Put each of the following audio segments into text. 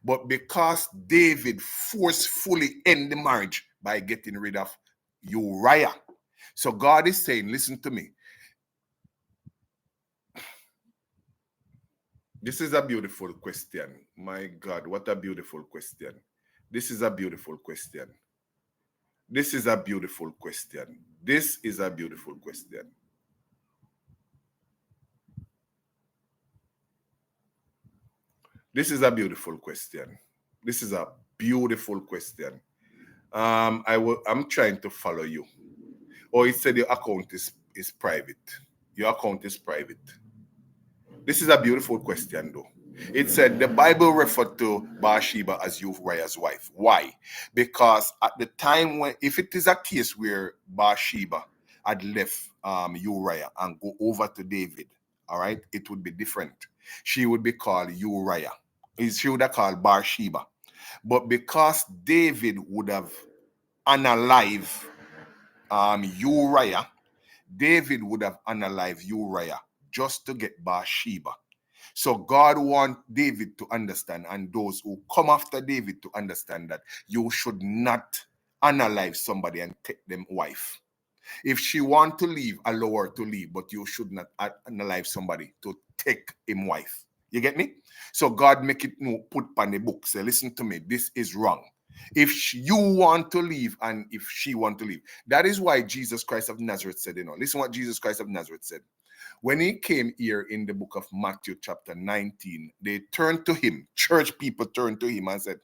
But because David forcefully ended the marriage by getting rid of Uriah. So God is saying, listen to me. This is a beautiful question. My God, what a beautiful question. This is a beautiful question. This is a beautiful question. This is a beautiful question. This is a beautiful question. This is a beautiful question. I'm trying to follow you. Or it said your account is private. Your account is private. This is a beautiful question, though. It said the Bible referred to Bathsheba as Uriah's wife. Why? Because at the time when, if it is a case where Bathsheba had left Uriah and go over to David, all right, it would be different. She would be called Uriah. She would have called Bathsheba. But because David would have unalived Uriah, David would have unalived Uriah just to get Bathsheba. So God wants David to understand, and those who come after David to understand, that you should not unalive somebody and take them wife. If she want to leave, allow her to leave, but you should not unalive somebody to take him wife. You get me? So God make it put on the book. Say, listen to me, this is wrong. If you want to leave and if she want to leave. That is why Jesus Christ of Nazareth said, listen what Jesus Christ of Nazareth said. When he came here in the book of Matthew chapter 19, they turned to him, church people turned to him and said,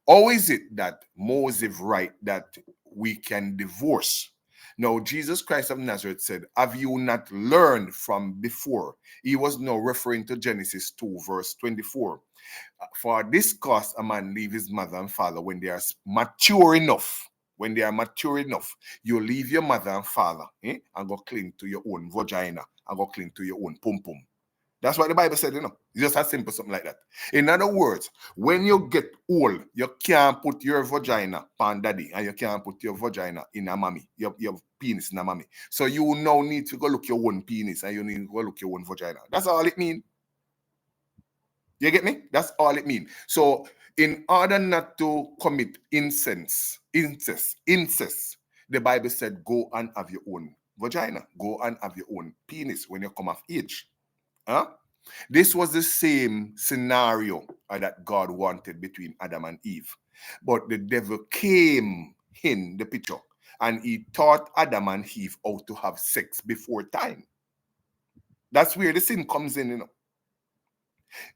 how is it that Moses write that we can divorce? Now, Jesus Christ of Nazareth said, have you not learned from before? He was now referring to Genesis 2, verse 24. For this cause a man leave his mother and father when they are mature enough. When they are mature enough, you leave your mother and father and go cling to your own vagina and go cling to your own pum-pum. That's what the Bible said, It's just as simple, something like that. In other words, when you get old, you can't put your vagina on daddy and you can't put your vagina in a mommy, your penis in a mommy. So you now need to go look your own penis and you need to go look your own vagina. That's all it means. You get me? That's all it means. So in order not to commit incest, the Bible said, go and have your own vagina. Go and have your own penis when you come of age. Huh? This was the same scenario that God wanted between Adam and Eve. But the devil came in the picture and he taught Adam and Eve how to have sex before time. That's where the sin comes in,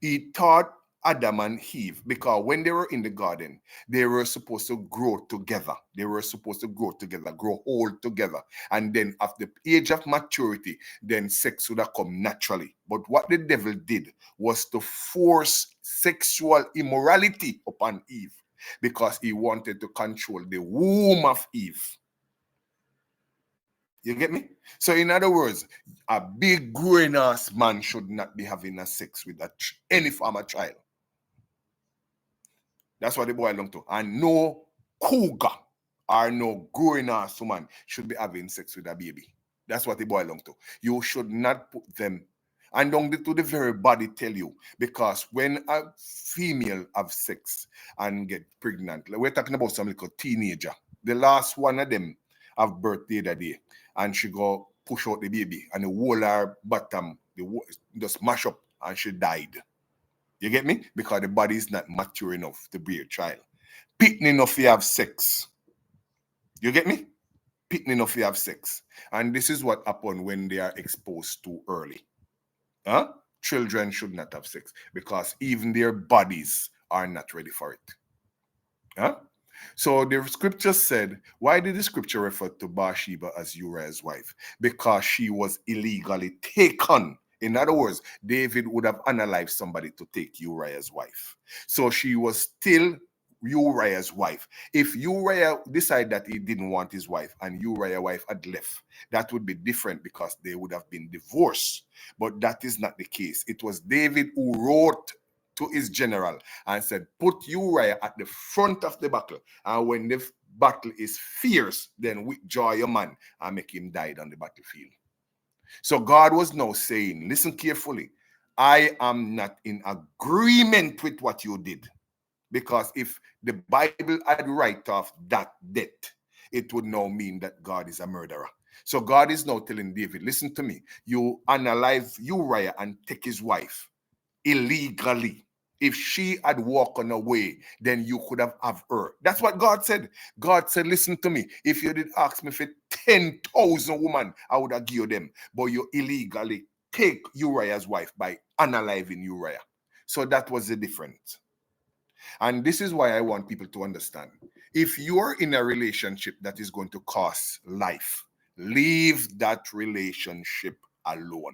He taught Adam and Eve, because when they were in the garden, they were supposed to grow together. They were supposed to grow together, grow old together. And then at the age of maturity, then sex would have come naturally. But what the devil did was to force sexual immorality upon Eve, because he wanted to control the womb of Eve. You get me? So in other words, a big growing ass man should not be having a sex with any form of child. That's what the boy belong to. And no cougar or no growing ass woman should be having sex with a baby. That's what the boy belong to. You should not put them, and down to the very body tell you, because when a female have sex and get pregnant, we're talking about some little teenager. The last one of them have birthday that day, and she go push out the baby, and the whole her bottom just mash up, and she died. You get me? Because the body is not mature enough to bear a child. Pitting enough to have sex. You get me? Pitting enough to have sex. And this is what happens when they are exposed too early. Children should not have sex, because even their bodies are not ready for it. So the scripture said, why did the scripture refer to Bathsheba as Uriah's wife? Because she was illegally taken. In other words, David would have unalived somebody to take Uriah's wife. So she was still Uriah's wife. If Uriah decided that he didn't want his wife and Uriah's wife had left, that would be different, because they would have been divorced. But that is not the case. It was David who wrote to his general and said, put Uriah at the front of the battle, and when the battle is fierce, then withdraw your man and make him die on the battlefield. So God was now saying, listen carefully, I am not in agreement with what you did. Because if the Bible had write off that debt, it would now mean that God is a murderer. So God is now telling David, listen to me, you unalive Uriah and take his wife illegally. If she had walked away, then you could have her. That's what God said. God said, listen to me. If you did ask me for 10,000 women, I would have given you them. But you illegally take Uriah's wife by unaliving Uriah. So that was the difference. And this is why I want people to understand. If you're in a relationship that is going to cost life, leave that relationship alone.